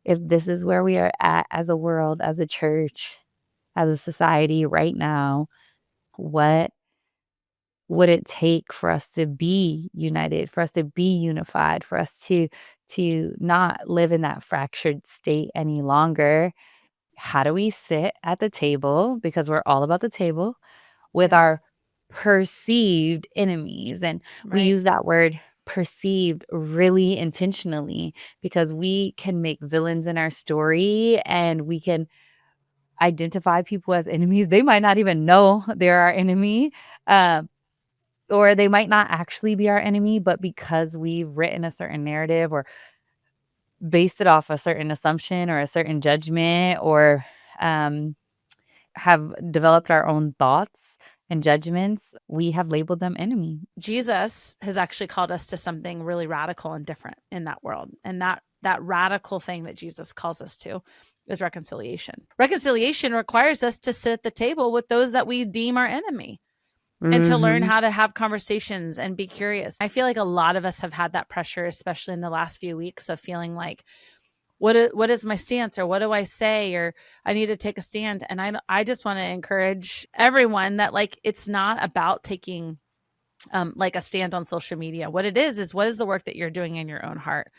if this is where we are at as a world, as a church, as a society right now, what would it take for us to be united, for us to be unified, for us to not live in that fractured state any longer? How do we sit at the table, because we're all about the table, with Yeah. our perceived enemies? And we Right. use that word perceived really intentionally because we can make villains in our story and we can identify people as enemies. They might not even know they're our enemy. Um, or they might not actually be our enemy, but because we've written a certain narrative or based it off a certain assumption or a certain judgment, or um, have developed our own thoughts and judgments, we have labeled them enemy. Jesus has actually called us to something really radical and different in that world. And that radical thing that Jesus calls us to is reconciliation. Reconciliation requires us to sit at the table with those that we deem our enemy and to learn Mhm. how to have conversations and be curious. I feel like a lot of us have had that pressure, especially in the last few weeks, of feeling like, what is my stance, or what do I say, or I need to take a stand. And I just want to encourage everyone that, like, it's not about taking like a stand on social media. What it is what is the work that you're doing in your own heart?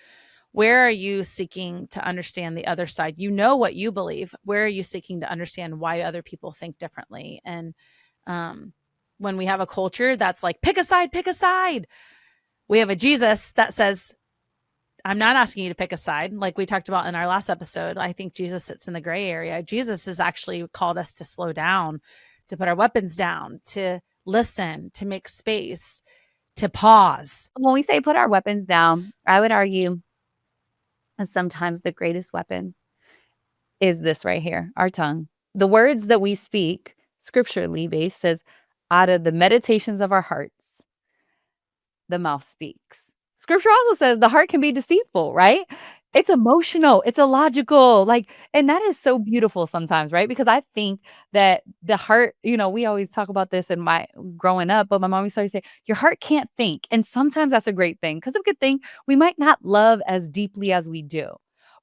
Where are you seeking to understand the other side? You know what you believe. Where are you seeking to understand why other people think differently? And um, when we have a culture that's like, pick a side, we have a Jesus that says, I'm not asking you to pick a side. Like we talked about in our last episode, I think Jesus sits in the gray area. Jesus has actually called us to slow down, to put our weapons down, to listen, to make space, to pause. When we say put our weapons down, I would argue that sometimes the greatest weapon is this right here, our tongue. The words that we speak, scripturally based, says, out of the meditations of our hearts, the mouth speaks. Scripture also says the heart can be deceitful, right? It's emotional, it's illogical, like, and that is so beautiful sometimes, right? Because I think that the heart, we always talk about this in my growing up, but my mom used to always say, your heart can't think. And sometimes that's a great thing because if we could think, we might not love as deeply as we do.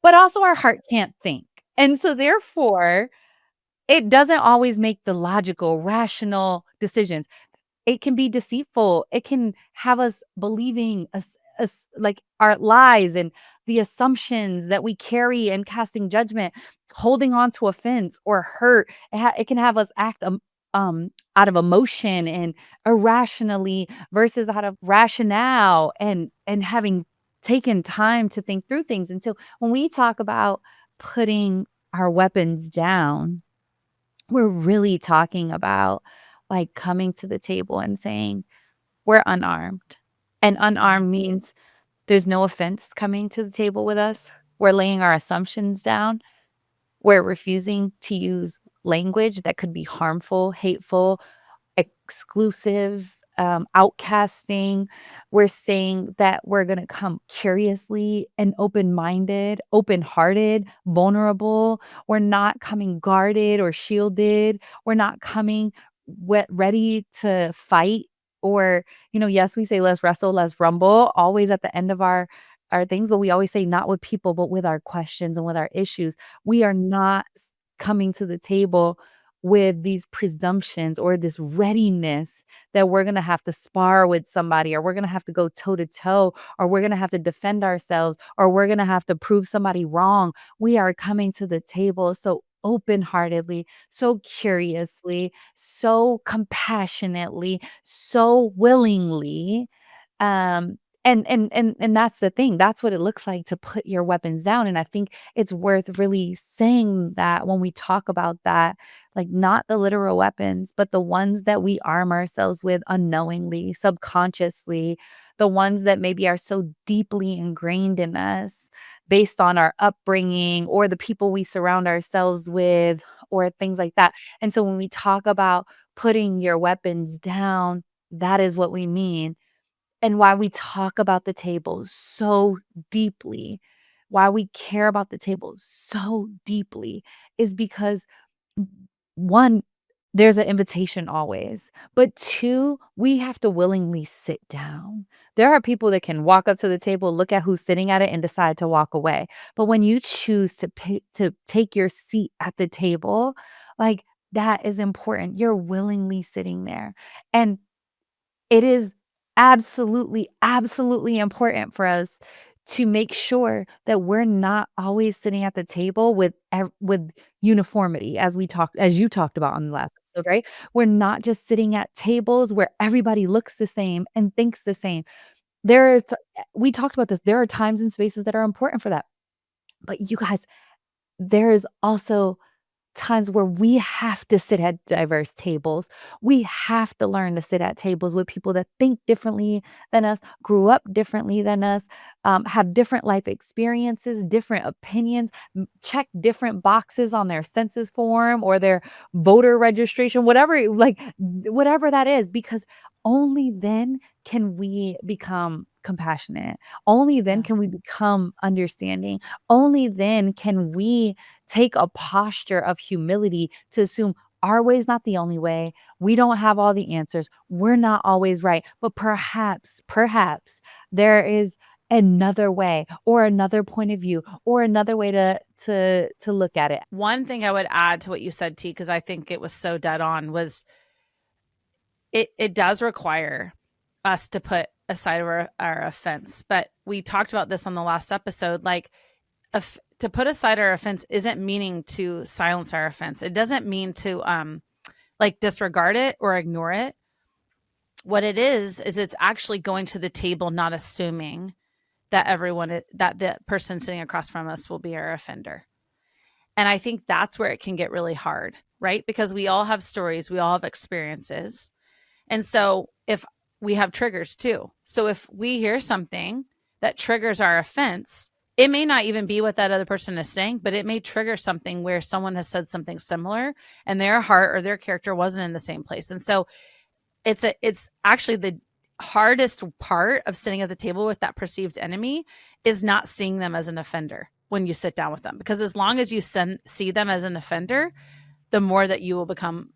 But also our heart can't think. And so therefore, it doesn't always make the logical, rational decisions. It can be deceitful. It can have us believing us like our lies and the assumptions that we carry and casting judgment, holding on to offense or hurt. It can have us act out of emotion and irrationally versus out of rationale and having taken time to think through things. And so when we talk about putting our weapons down, we're really talking about, like, coming to the table and saying, "We're unarmed." And Mhm. unarmed means there's no offense coming to the table with us. We're laying our assumptions down. We're refusing to use language that could be harmful, hateful, exclusive, outcasting. We're saying that we're gonna come curiously and open-minded, open-hearted, vulnerable. We're not coming guarded or shielded. We're not coming ready to fight or, yes, we say, "Let's wrestle, let's rumble," always at the end of our things, but we always say, "Not with people, but with our questions and with our issues." We are not coming to the table with these presumptions or this readiness that we're gonna have to spar with somebody, or we're gonna have to go toe to toe, or we're gonna have to defend ourselves, or we're gonna have to prove somebody wrong. We are coming to the table so open-heartedly, so curiously, so compassionately, so willingly, um, and that's the thing. That's what it looks like to put your weapons down, and I think it's worth really saying that when we talk about that, like, not the literal weapons, but the ones that we arm ourselves with unknowingly, subconsciously, the ones that maybe are so deeply ingrained in us based on our upbringing or the people we surround ourselves with or things like that. And so when we talk about putting your weapons down, that is what we mean. And why we talk about the table so deeply, why we care about the table so deeply is because, 1, there's an invitation always. But 2, we have to willingly sit down. There are people that can walk up to the table, look at who's sitting at it, and decide to walk away. But when you choose to take your seat at the table, like, that is important. You're willingly sitting there. And it is absolutely, absolutely important for us to make sure that we're not always sitting at the table with uniformity as you talked about on the last episode, right? We're not just sitting at tables where everybody looks the same and thinks the same. There is we talked about this. There are times and spaces that are important for that. But you guys, there is also times where we have to sit at diverse tables. We have to learn to sit at tables with people that think differently than us, grew up differently than us, have different life experiences, different opinions, check different boxes on their census form or their voter registration, whatever, like whatever that is, because only then can we become compassionate. Only then Yeah. can we become understanding. Only then can we take a posture of humility to assume our way is not the only way. We don't have all the answers. We're not always right. But perhaps there is another way or another point of view or another way to look at it. One thing I would add to what you said, T, because I think it was so dead on, was it does require us to put aside our offense. But we talked about this on the last episode. Like, to put aside our offense isn't meaning to silence our offense. It doesn't mean to like disregard it or ignore it. What it is it's actually going to the table, not assuming that that the person sitting across from us will be our offender. And I think that's where it can get really hard, right? Because we all have stories, we all have experiences. And so if we have triggers too. So if we hear something that triggers our offense, it may not even be what that other person is saying, but it may trigger something where someone has said something similar and their heart or their character wasn't in the same place. And so it's actually the hardest part of sitting at the table with that perceived enemy is not seeing them as an offender when you sit down with them. Because as long as you see them as an offender, the more that you will become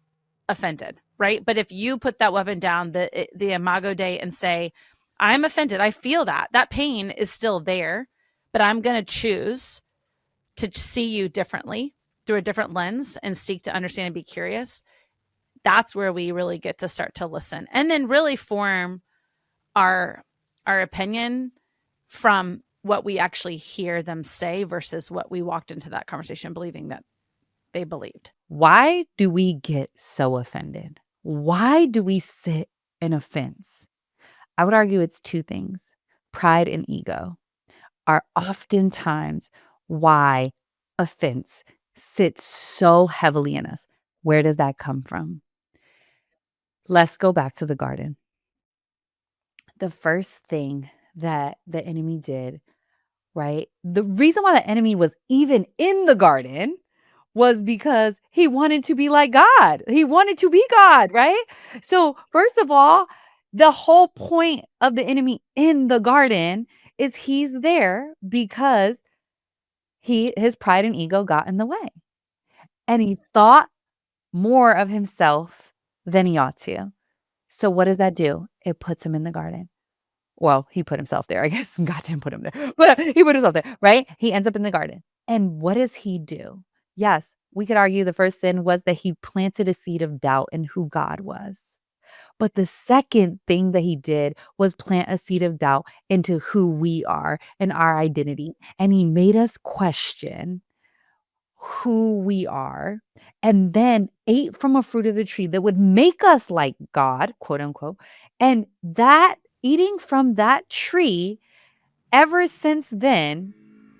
offended, right? But if you put that weapon down, the Imago Dei, and say, I'm offended, I feel that pain is still there, but I'm going to choose to see you differently through a different lens and seek to understand and be curious. That's where we really get to start to listen and then really form our opinion from what we actually hear them say versus what we walked into that conversation believing that they believed. Why do we get so offended? Why do we sit in offense? I would argue it's 2 things. Pride and ego are oftentimes why offense sits so heavily in us. Where does that come from? Let's go back to the garden. The first thing that the enemy did, right? The reason why the enemy was even in the garden was because he wanted to be like God. He wanted to be God, right? So, first of all, the whole point of the enemy in the garden is he's there because his pride and ego got in the way. And he thought more of himself than he ought to. So what does that do? It puts him in the garden. Well, he put himself there. I guess God didn't put him there, but he put himself there, right? He ends up in the garden. And what does he do? Yes, we could argue the first sin was that he planted a seed of doubt in who God was. But the second thing that he did was plant a seed of doubt into who we are and our identity. And he made us question who we are, and then ate from a fruit of the tree that would make us like God, quote unquote. And that eating from that tree, ever since then,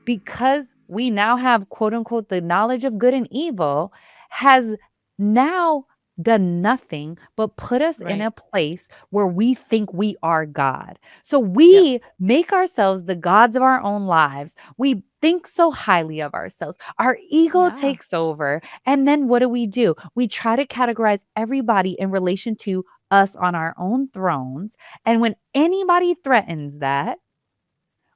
because we now have, quote unquote, the knowledge of good and evil, has now done nothing but put us in Right. a place where we think we are God. So Yep. we make ourselves the gods of our own lives. We think so highly of ourselves. Our ego Yeah. takes over. And then what do? We try to categorize everybody in relation to us on our own thrones. And when anybody threatens that,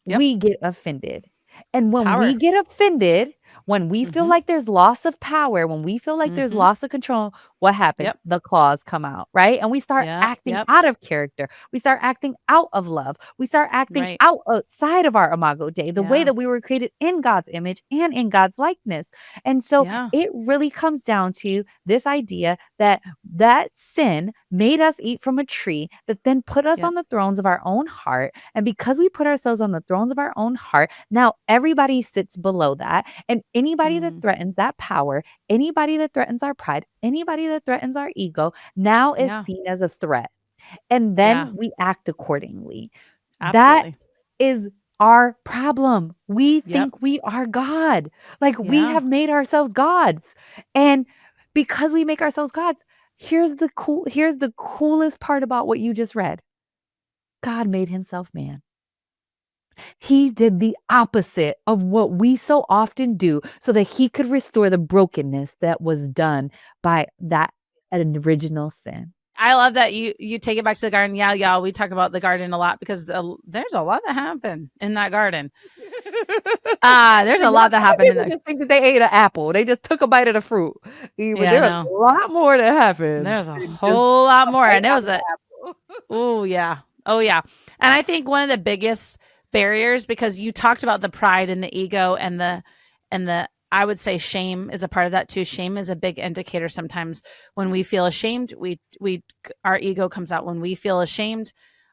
Yep. we get offended. And when we Power. get offended, when we feel Mm-hmm. like there's loss of power, when we feel like there's Mm-hmm. loss of control, what happens? Yep. The claws come out, right? And we start Yep. acting Yep. out of character. We start acting out of love. We start acting Right. outside of our imago Dei, the way Yeah. that we were created in God's image and in God's likeness. And so Yeah. it really comes down to this idea that that sin made us eat from a tree that then put us Yep. on the thrones of our own heart. And because we put ourselves on the thrones of our own heart, now everybody sits below that. And anybody that Mm. threatens that power, anybody that threatens our pride, anybody that threatens our ego now is Yeah. seen as a threat. And Yeah. then we act accordingly. That Absolutely. is our problem. We Yep. think we are God. Like we Yeah. have made ourselves gods. And because we make ourselves gods, here's the coolest part about what you just read. God made himself man. He did the opposite of what we so often do so that he could restore the brokenness that was done by that an original sin. I love that you take it back to the garden. Yeah, y'all. We talk about the garden a lot because there's a lot that happened in that garden. There's a lot that Some happened in people there. just think that they ate an apple. They just took a bite of the fruit. But Yeah, I there was know. a lot more that happened There's a than just whole lot a more, bite and it out was of the a apple. oh yeah, oh yeah. And I think one of the biggest barriers, because you talked about the pride and the ego and the I would say shame is a part of that too. Shame is a big indicator sometimes. When we feel ashamed, we our ego comes out. When we feel ashamed,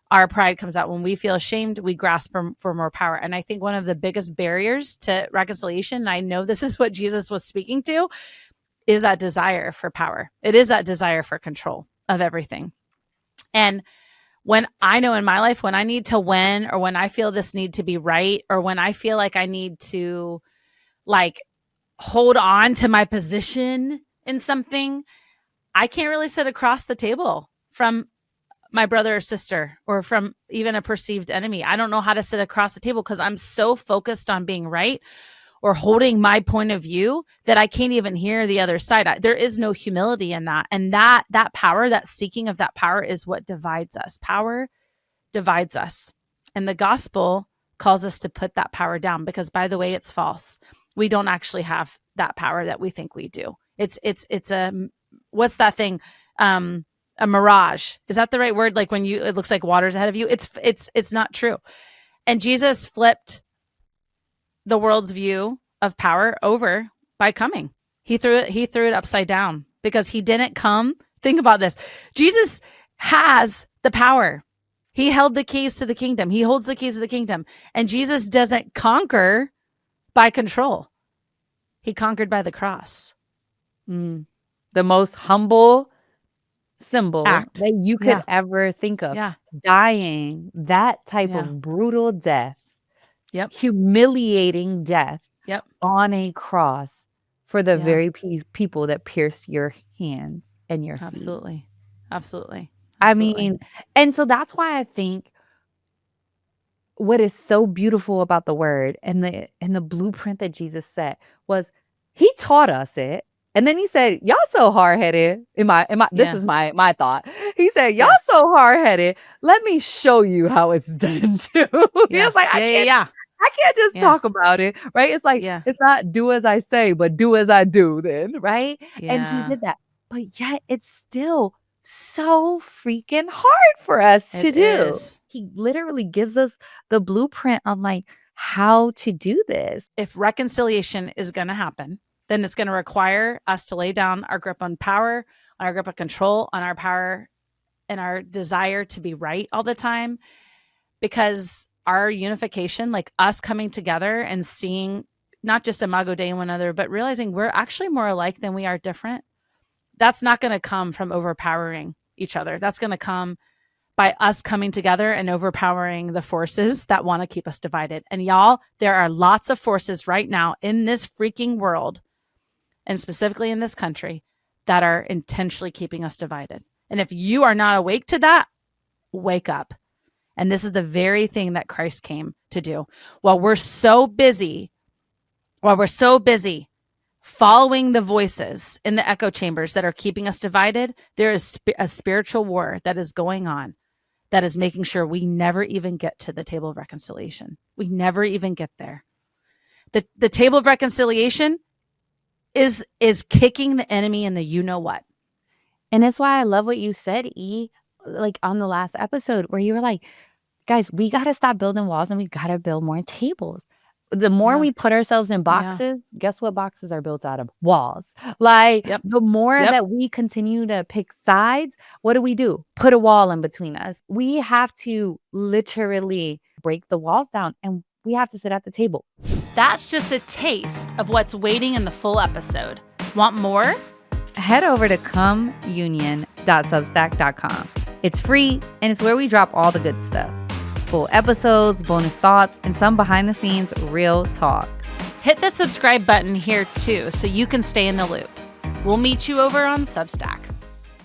our pride comes out. When we feel ashamed, we grasp for more power. And I think one of the biggest barriers to reconciliation, and I know this is what Jesus was speaking to, is that desire for power. It is that desire for control of everything. And when I know in my life, when I need to win, or when I feel this need to be right, or when I feel like I need to like hold on to my position in something, I can't really sit across the table from my brother or sister or from even a perceived enemy. I don't know how to sit across the table because I'm so focused on being right or holding my point of view that I can't even hear the other side. There is no humility in that. And that power, that seeking of that power is what divides us. Power divides us. And the gospel calls us to put that power down because, by the way, it's false. We don't actually have that power that we think we do. It's a, what's that thing? A mirage. Is that the right word? Like when it looks like water's ahead of you. It's not true. And Jesus flipped the world's view of power over by coming. He threw it upside down because he didn't come. Think about this. Jesus has the power. He held the keys to the kingdom. He holds the keys of the kingdom. And Jesus doesn't conquer by control. He conquered by the cross. Mm. The most humble symbol Act. that you could Yeah. ever think of. Yeah. Dying that type Yeah. of brutal death, Yep. humiliating death Yep. on a cross for the Yeah. very people that pierce your hands and your feet. Absolutely. Absolutely. I Absolutely. mean, and so that's why I think what is so beautiful about the word and the blueprint that Jesus set was he taught us it. And then he said, y'all so hard-headed. This Yeah. is my thought. He said, y'all Yeah. so hard-headed. Let me show you how it's done too. He Yeah. was like, Yeah. I can't just Yeah. talk about it, right? It's like, Yeah. it's not do as I say, but do as I do then, right? And he Yeah. did that. But yet it's still so freaking hard for us to It do. is. He literally gives us the blueprint on like how to do this. If reconciliation is going to happen, then it's going to require us to lay down our grip on power, on our grip of control, on our power and our desire to be right all the time. Because our unification, like us coming together and seeing not just imago Dei in one another, but realizing we're actually more alike than we are different, that's not going to come from overpowering each other. That's going to come by us coming together and overpowering the forces that want to keep us divided. And y'all, there are lots of forces right now in this freaking world, and specifically in this country, that are intentionally keeping us divided. And if you are not awake to that, wake up. And this is the very thing that Christ came to do. While we're so busy following the voices in the echo chambers that are keeping us divided, there is a spiritual war that is going on that is making sure we never even get to the table of reconciliation. We never even get there. The table of reconciliation is kicking the enemy in the you know what. And that's why I love what you said, E, like on the last episode where you were like, guys, we got to stop building walls and we got to build more tables. The more Yeah. we put ourselves in Yeah. boxes, guess what boxes are built out of? Walls. Like Yep. the more Yep. that we continue to pick sides, what do? Put a wall in between us. We have to literally break the walls down and we have to sit at the table. That's just a taste of what's waiting in the full episode. Want more? Head over to Come.Union.substack.com. It's free and it's where we drop all the good stuff. Full episodes, bonus thoughts, and some behind the scenes real talk. Hit the subscribe button here too so you can stay in the loop. We'll meet you over on Substack.